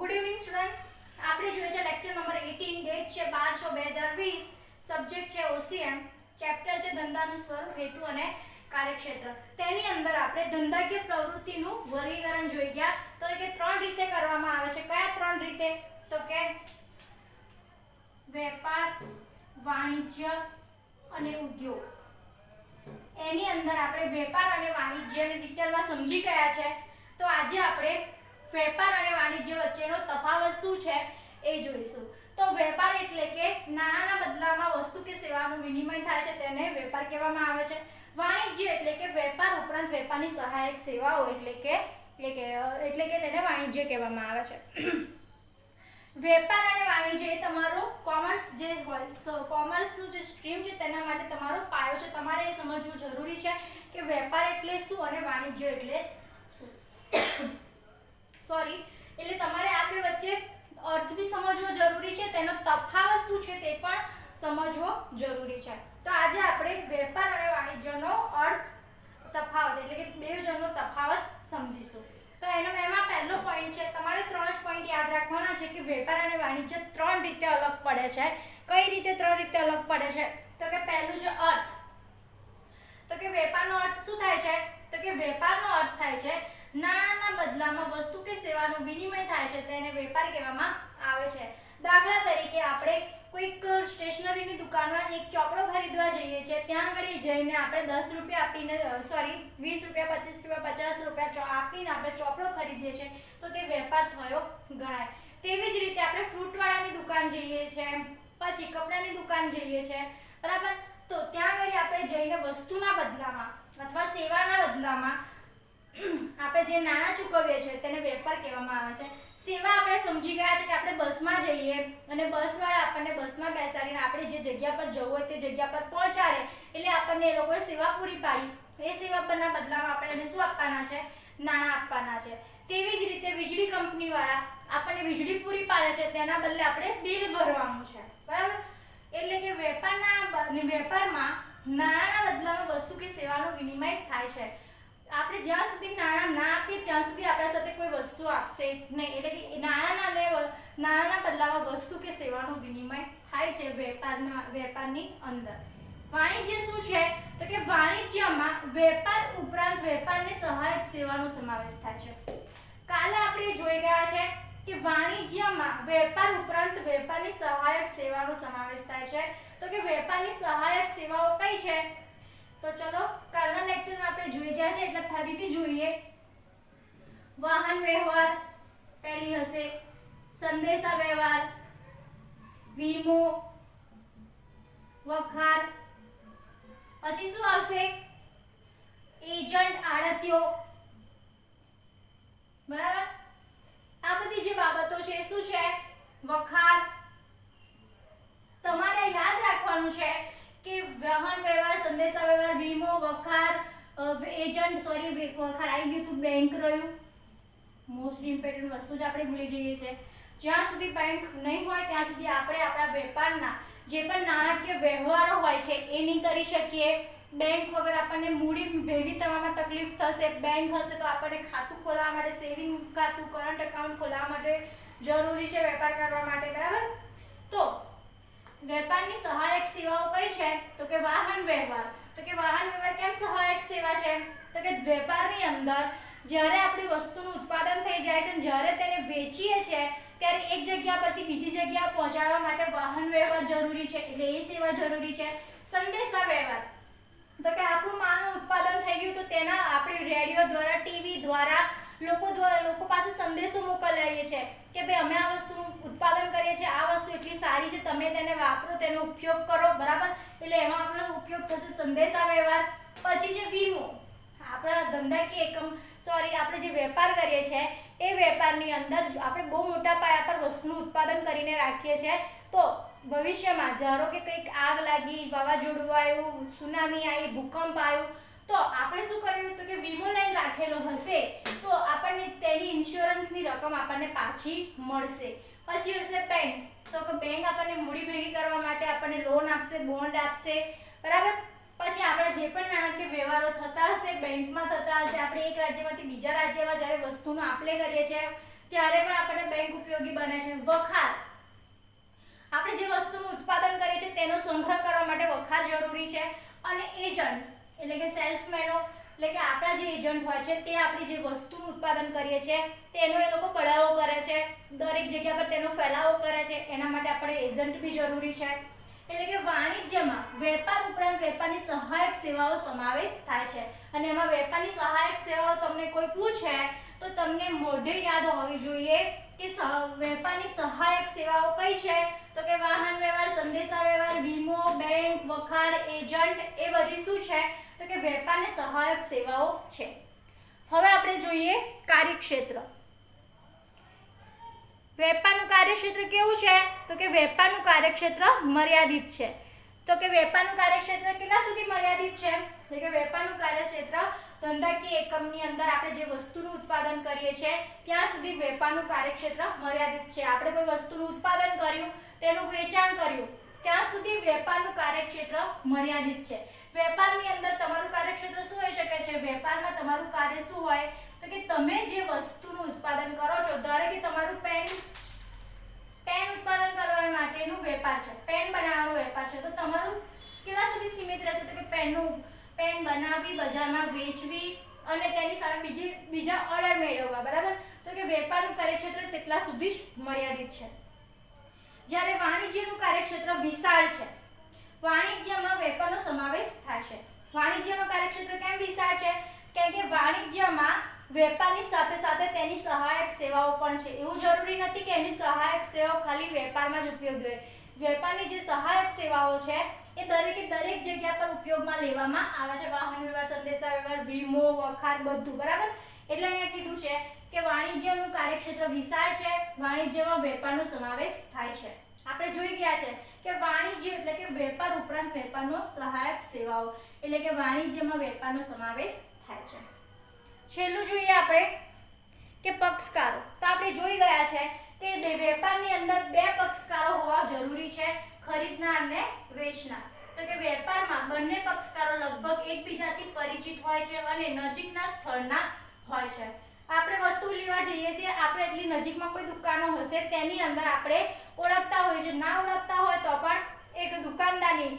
Good evening students. આપણે જોઈએ છે લેક્ચર નંબર 18, ડેટ છે 12/6/2020, સબ્જેક્ટ છે OCM, ચેપ્ટર છે ધંધાનું સ્વરૂપ, હેતુ અને કાર્યક્ષેત્ર. તેની અંદર આપણે ધંધાકીય પ્રવૃત્તિનું વર્ગીકરણ જોઈ ગયા. તો કે ત્રણ રીતે કરવામાં આવે છે. કયા ત્રણ રીતે? તો કે વેપાર, વાણિજ્ય અને ઉદ્યોગ. એની અંદર આપણે વેપાર અને વાણિજ્યને ડિટેલમાં સમજી ગયા છે. તો આજે આપણે વેપાર અને વાણિજ્ય વચ્ચેનો તફાવત શું છે એ જોઈશું. તો વેપાર એટલે કે નાણાંના બદલામાં વસ્તુ કે સેવાનું વિનિમય થાય છે, તેને વેપાર કહેવામાં આવે છે. વાણિજ્ય એટલે કે વેપાર ઉપરાંત વેપારની સહાયક સેવાઓ એટલે કે તેને વાણિજ્ય કહેવામાં આવે છે. વેપાર અને વાણિજ્ય એ તમારો કોમર્સ જે હોય, કોમર્સનું જે સ્ટ્રીમ છે તેના માટે તમારો પાયો છે. તમારે એ સમજવું જરૂરી છે કે વેપાર એટલે શું અને વાણિજ્ય એટલે શું. એટલે તમારે આ બે વચ્ચે અર્થ બી સમજવો જરૂરી છે, તેનો તફાવત શું છે તે પણ સમજવો જરૂરી છે. તો આજે આપણે વેપાર અને વાણિજ્યનો અર્થ, તફાવત એટલે કે બે જણનો તફાવત સમજીશું. તો એમાં પહેલો પોઈન્ટ છે, તમારે ત્રણ જ પોઈન્ટ યાદ રાખવાના છે કે વેપાર અને વાણિજ્ય ત્રણ રીતે અલગ પડે છે. કઈ રીતે ત્રણ રીતે અલગ પડે છે? તો કે પહેલું છે અર્થ. તો કે વેપારનો અર્થ શું થાય છે? તો કે વેપારનો અર્થ થાય છે નાણાંના બદલામાં વસ્તુ કે સેવાનો વિનિમય થાય છે, તેને વેપાર કહેવામાં આવે છે. દાખલા તરીકે આપણે કોઈક સ્ટેશનરીની દુકાનમાં એક ચોપડો ખરીદવા જઈએ છીએ. ત્યાં આગળ જઈને આપણે 10 રૂપિયા આપીને 20 રૂપિયા, 25 રૂપિયા, 50 રૂપિયા આપીને આપણે ચોપડો ખરીદીએ છીએ, તો તે વેપાર થયો ગણાય. તેવી જ રીતે આપણે ફ્રૂટવાળાની દુકાન જઈએ છીએ, પછી કપડાની દુકાન જઈએ છીએ, બરાબર. તો ત્યાં આગળ આપણે જઈને વસ્તુના બદલામાં અથવા સેવાના બદલામાં આપણે જે નાણાં ચૂકવીએ છીએ તેને વેપાર કહેવામાં આવે છે. સેવા આપણે સમજી ગયા છે કે આપણે બસમાં જઈએ અને બસવાળા આપણને બસમાં બેસાડીને આપણે જે જગ્યા પર જવું હોય તે જગ્યા પર પહોંચાડે, એટલે આપણને એ લોકોએ સેવા પૂરી પાડી. એ સેવા પરના બદલામાં આપણે એને શું આપવાના છે? નાણાં આપવાના છે. તેવી જ રીતે વીજળી કંપનીવાળા આપણને વીજળી પૂરી પાડે છે, તેના બદલે આપણે બિલ ભરવાનું છે, બરાબર. એટલે કે વેપારમાં નાણાંના બદલામાં વસ્તુ કે સેવાનો વિનિમય થાય છે. આપણે જ્યાં સુધી નાણાં ના આપીએ ત્યાં સુધી આપણા સાથે કોઈ વસ્તુ આપશે નહીં. એટલે કે નાણાંના બદલામાં વસ્તુ કે સેવાનો વિનિમય થાય છે વેપારની અંદર. વાણિજ્ય શું છે? તો કે વાણિજ્યમાં વેપાર ઉપરાંત વેપારની સહાયક સેવાનો સમાવેશ થાય છે. કાલે આપણે જોઈ ગયા છે કે વાણિજ્યમાં વેપાર ઉપરાંત વેપારની સહાયક સેવાનો સમાવેશ થાય છે. તો કે વેપારની સહાયક સેવાઓ કઈ છે? તો ચલો કાલના લેક્ચરમાં આપણે જોઈ ગયા છે એટલે ફરીથી જોઈએ. વાહન વ્યવહાર પહેલી હશે, સંદેશા વ્યવહાર, વીમો, વખાર, પછી શું આવશે? એજન્ટ, આડતિયો, બરાબર. આ બધી જે બાબતો છે શું છે? વખાર. તમારે યાદ રાખવાનું છે કે વાહન વ્યવહાર, સંદેશા વ્યવહાર, વીમો, વખાર, એજન્ટ, વખાર આવી ગયું તો બેંક રહ્યું. મોસ્ટ ઇમ્પોર્ટન્ટ વસ્તુ જ આપણે ભૂલી જઈએ છીએ. જ્યાં સુધી બેંક નહીં હોય ત્યાં સુધી આપણે આપણા વેપારના જે પણ નાણાકીય વ્યવહારો હોય છે એ નહીં કરી શકીએ. બેંક વગર આપણને મૂડી ભેગી થવામાં તકલીફ થશે. બેંક હશે તો આપણને ખાતું ખોલાવવા માટે, સેવિંગ ખાતું, કરંટ એકાઉન્ટ ખોલાવવા માટે જરૂરી છે વેપાર કરવા માટે, બરાબર. તો વેપારની સહાયક સેવાઓ કઈ છે? તો કે વાહન વ્યવહાર. તો કે વાહન વ્યવહાર કેમ સહાયક સેવા છે? તો કે વેપારની અંદર જ્યારે આપણી વસ્તુનું ઉત્પાદન થઈ જાય છે અને જ્યારે તેને વેચીએ છીએ ત્યારે એક જગ્યા પરથી બીજી જગ્યા પહોંચાડવા માટે વાહન વ્યવહાર જરૂરી છે, એટલે એ સેવા જરૂરી છે. સંદેશા વ્યવહાર. તો કે આપણું માલનું ઉત્પાદન થઈ ગયું તો તેના આપણે રેડિયો દ્વારા, ટીવી દ્વારા લોકો પાસે સંદેશો મોકલાવીએ છીએ કે ભાઈ અમે આ વસ્તુનું ઉત્પાદન કરીએ છીએ, આ વસ્તુ એટલી સારી છે, તમે તેને વાપરો, તેનો ઉપયોગ કરો, બરાબર. એટલે એમાં આપણો ઉપયોગ થશે સંદેશા વ્યવહાર. પછી છે વીમો. આપણા ધંધાકીય આપણે જે વેપાર કરીએ છીએ એ વેપારની અંદર આપણે બહુ મોટા પાયા પર વસ્તુનું ઉત્પાદન કરીને રાખીએ છીએ. તો ભવિષ્યમાં ધારો કે કંઈક આગ લાગી, વાવાઝોડું આવ્યું, સુનામી આવી, ભૂકંપ આવ્યું, તો આપણે શું કર્યું? તો કે વીમો લઈને રાખેલો હશે તો આપણને તેની ઇન્સ્યોરન્સની રકમ આપણને પાછી મળશે. પછી હશે બેંક. તો કે બેંક આપણને મૂડી ભેગી કરવા માટે આપણને લોન આપશે, બોન્ડ આપશે, બરાબર. પછી આપણા જે પણ નાણાકીય વ્યવહારો થતા હશે બેંકમાં થતા હશે, આપણે એક રાજ્યમાંથી બીજા રાજ્યમાં જ્યારે વસ્તુનો આપ લે કરીએ છીએ ત્યારે પણ આપણને બેંક ઉપયોગી બને છે. વખાર, આપણે જે વસ્તુનું ઉત્પાદન કરીએ છીએ તેનો સંગ્રહ કરવા માટે વખાર જરૂરી છે. અને એજન્ટ એટલે કે સેલ્સમેનો એટલે કે આપણા જે એજન્ટ હોય છે તે આપણી જે વસ્તુનું ઉત્પાદન કરીએ છીએ તેનો એ લોકો બળાવો કરે છે, દરેક જગ્યા પર તેનો ફેલાવો કરે છે, એના માટે આપણે એજન્ટ બી જરૂરી છે. એટલે કે વાણિજ્યમાં વેપાર ઉપરાંત વેપારની સહાયક સેવાઓ સમાવેશ થાય છે. અને એમાં વેપારની સહાયક સેવાઓ તમને કોઈ પૂછે તો તમને મોઢે યાદ હોવી જોઈએ કે વેપારની સહાયક સેવાઓ કઈ છે, તો કે વાહન વ્યવહાર, સંદેશા વ્યવહાર, વીમો, બેંક, વખાર, એજન્ટ એ બધી શું છે, તો કે વેપારને સહાયક સેવાઓ છે. હવે આપણે જોઈએ કાર્યક્ષેત્ર. વેપારનું કાર્યક્ષેત્ર કેવું છે, તો કે વેપારનું કાર્યક્ષેત્ર મર્યાદિત છે. તો કે વેપારનું કાર્યક્ષેત્ર કેટલા સુધી મર્યાદિત છે, એટલે કે વેપારનું કાર્યક્ષેત્ર ધંધાકીય એકમની અંદર આપણે જે વસ્તુનું ઉત્પાદન કરીએ છીએ ત્યાં સુધી વેપારનું કાર્યક્ષેત્ર મર્યાદિત છે. આપણે કોઈ વસ્તુનું ઉત્પાદન કર્યું, તેનું વેચાણ કર્યું, ત્યાં સુધી વેપારનું કાર્યક્ષેત્ર મર્યાદિત છે. વેપારની અંદર તમારું કાર્યક્ષેત્ર શું હોઈ શકે છે, વેપારમાં તમારું કાર્ય શું હોય, તો કે તમે જે વસ્તુનું ઉત્પાદન કરો છો, ધારો કે તમારું પેન ઉત્પાદન કરવા માટેનું વેપાર છે, પેન બનાવવાનો વેપાર છે, તો તમારું કેટલા સુધી સીમિત રહેશે, તો કે પેન બનાવી, બજારમાં વેચવી અને તેની સામે બીજા ઓર્ડર મેળવવા, બરાબર. તો કે વેપારનું કાર્યક્ષેત્ર તેટલા સુધી જ મર્યાદિત છે. જ્યારે વાણિજ્યનું કાર્યક્ષેત્ર વિશાળ છે. વાણિજ્યમાં વેપારનો સમાવેશ થાય છે. વાણિજ્યનું કાર્યક્ષેત્ર કેમ વિશાળ છે, કારણ કે વાણિજ્યમાં વેપારની સાથે સાથે તેની સહાયક સેવાઓ પણ છે. એવું જરૂરી નથી કે એની સહાયક સેવાઓ ખાલી વેપારમાં જ ઉપયોગી હોય. વેપારની જે સહાયક સેવાઓ છે એ દરેક જગ્યા પર ઉપયોગમાં લેવામાં આવે છે. વાહન વ્યવહાર, સંદેશા વ્યવહાર, વીમો, વખાર બધું, બરાબર. એટલે અહીંયા કીધું છે કે વાણિજ્યનું કાર્યક્ષેત્ર વિશાળ છે. વાણિજ્યમાં વેપારનો સમાવેશ થાય છે. આપણે જોઈ ગયા છે કે વાણિજ્ય એટલે કે વેપાર ઉપરાંત વેપારનો સહાયક સેવાઓ, એટલે કે વાણિજ્યમાં વેપારનો સમાવેશ થાય છે. છેલ્લું જોઈએ આપણે કે પક્ષકારો. તો આપણે જોઈ ગયા છે કે વેપારની અંદર બે પક્ષકારો હોવા જરૂરી છે, ખરીદનાર અને વેચનાર. તો કે વેપારમાં બંને પક્ષકારો લગભગ એકબીજાથી પરિચિત હોય છે અને નજીકના સ્થળના હોય છે. આપણે વસ્તુ લેવા જઈએ છીએ, આપણે એટલી નજીકમાં કોઈ દુકાનો હશે તેની અંદર આપણે ઓળખતા હોઈએ છીએ, ના ઓળખતા હોય તો પણ એક દુકાનદારની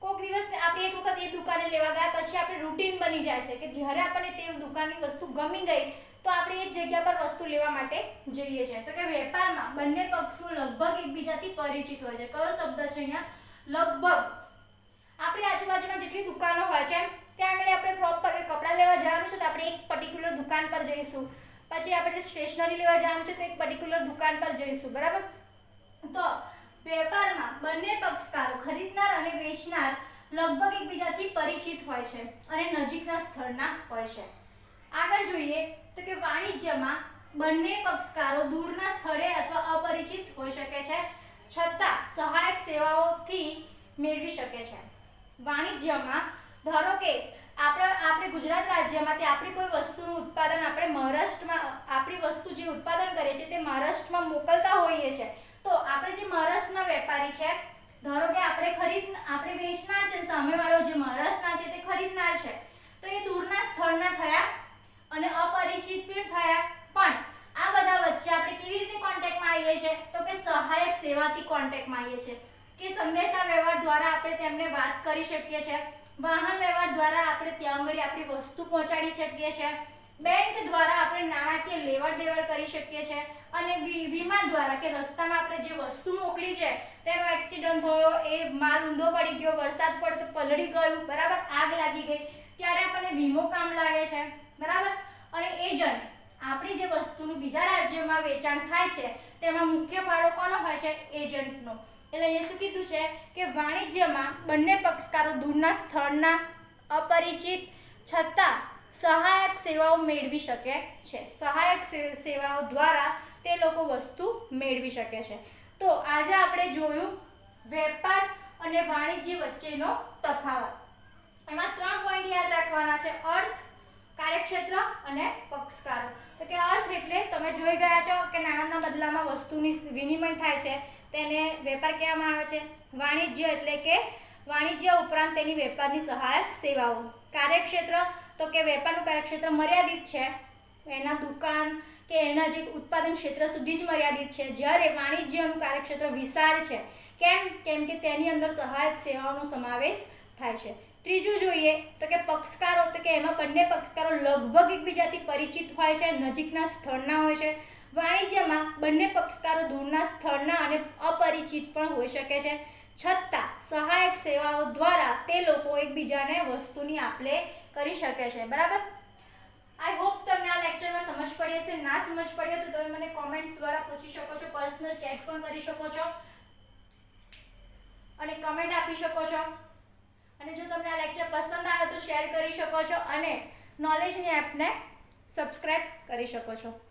કોઈક દિવસ આપણે એક વખત એ દુકાને લેવા ગયા પછી આપણે રૂટીન બની જાય છે કે જ્યારે આપણને તે દુકાનની વસ્તુ ગમી ગઈ તો આપણે એ જગ્યા પર વસ્તુ લેવા માટે જઈએ છીએ. તો કે વેપારમાં બંને પક્ષો લગભગ એકબીજાથી પરિચિત હોય છે. કયો શબ્દ છે અહીંયા, લગભગ. આપણી આજુબાજુમાં જેટલી દુકાનો હોય છે ત્યાં આગળ આપણે પ્રોપર કપડાં લેવા જવાનું છે તો આપણે એક પર્ટિક્યુલર દુકાન પર જઈશું, પછી આપણે સ્ટેશનરી લેવા જવાનું છે તો એક પર્ટિક્યુલર દુકાન પર જઈશું, બરાબર. તો વેપારમાં બંને પક્ષકારો ખરીદનાર અને વેચનાર લગભગ એકબીજાથી પરિચિત હોય છે અને નજીકના સ્થળના હોય છે. આગળ જોઈએ તો કે વાણિજ્યમાં બંને પક્ષકારો દૂરના સ્થળે અથવા અપરિચિત હોઈ શકે છે છતાં સહાયક સેવાઓથી મેળવી શકે છે. વાણિજ્યમાં ધારો કે આપણે ગુજરાત રાજ્યમાંથી આપણી કોઈ વસ્તુનું ઉત્પાદન આપણે મહારાષ્ટ્રમાં આપણી વસ્તુ જે ઉત્પાદન કરીએ છીએ તે મહારાષ્ટ્રમાં મોકલતા હોઈએ છીએ, તો આપણે જે મહારાષ્ટ્રના વેપારી છે, ધારો કે આપણે વેચનાર છે, સામેવાળો જે મહારાષ્ટ્રના છે તે ખરીદનાર છે, તો એ દૂરના સ્થળના થયા અને અપરિચિત પણ થયા. પણ આ બધા વચ્ચે આપણે કેવી રીતે કોન્ટેક્ટમાં આવીએ છીએ, તો કે સહાયક સેવાથી કોન્ટેક્ટમાં આવીએ છીએ કે સંદેશા વ્યવહાર દ્વારા આપણે તેમને વાત કરી શકીએ છીએ, વાહન વ્યવહાર દ્વારા આપણે ત્યાં આગળ આપણી વસ્તુ પહોંચાડી શકીએ છીએ, બેંક દ્વારા આપણે નાણાકીય લેવડ દેવડ કરી શકીએ છીએ અને વીમા દ્વારા કે રસ્તામાં આપણે જે વસ્તુ મોકલી છે તેનો એક્સિડન્ટ થયો, એ માલ ઊંધો પડી ગયો, વરસાદ પડતો પલળી ગયું, બરાબર, આગ લાગી ગઈ, ત્યારે આપણને વીમો કામ લાગે છે, બરાબર. અને એજન્ટ આપણી જે વસ્તુનું બીજા રાજ્યોમાં વેચાણ થાય છે તેમાં મુખ્ય ફાળો કોનો હોય છે, એજન્ટનો. એટલે અહીંયા શું કીધું છે કે વાણિજ્યમાં બંને પક્ષકારો દૂરના સ્થળના અપરિચિત છતાં સહાયક સેવાઓ મેળવી શકે છે. સહાયક સેવાઓ દ્વારા તે લોકો વસ્તુ મેળવી શકે છે. તો આજે આપણે જોયું વેપાર અને વાણિજ્ય વચ્ચેનો તફાવત. એમાં 3 પોઈન્ટ યાદ રાખવાના છે, અર્થ, કાર્યક્ષેત્ર અને પક્ષકારો. તો કે અર્થ એટલે તમે જોઈ ગયા છો કે નાણાંના બદલામાં વસ્તુની વિનિમય થાય છે તેને વેપાર કહેવામાં આવે છે. વાણિજ્ય એટલે કે વાણિજ્ય ઉપરાંત તેની વેપારની સહાયક સેવાઓ. કાર્યક્ષેત્ર તો કે વેપારનું કાર્યક્ષેત્ર મર્યાદિત છે, એના દુકાન કે એના જે ઉત્પાદન ક્ષેત્ર સુધી જ મર્યાદિત છે, જ્યારે વાણિજ્યનું કાર્યક્ષેત્ર વિશાળ છે. કેમ કે તેની અંદર સહાયક સેવાઓનો સમાવેશ થાય છે. ત્રીજું જોઈએ તો કે પક્ષકારો, તો કે એમાં બંને પક્ષકારો લગભગ એકબીજાથી પરિચિત હોય છે, નજીકના સ્થળના હોય છે. વાણિજ્યમાં બંને પક્ષકારો દૂરના સ્થળના અને અપરિચિત પણ હોઈ શકે છે, છતાં સહાયક સેવાઓ દ્વારા તે લોકો એકબીજાને વસ્તુની આપ-લે કરી શકે છે. બરાબર. આઈ હોપ તમને આ લેક્ચરમાં સમજ પડી હશે. ના સમજ પડી હોય તો તમે મને કોમેન્ટ દ્વારા પૂછી શકો છો, પર્સનલ ચેટ પણ કરી શકો છો અને કમેન્ટ આપી શકો છો. અને જો તમને આ લેક્ચર પસંદ આવે તો શેર કરી શકો છો અને નોલેજની એપને સબસ્ક્રાઇબ કરી શકો છો.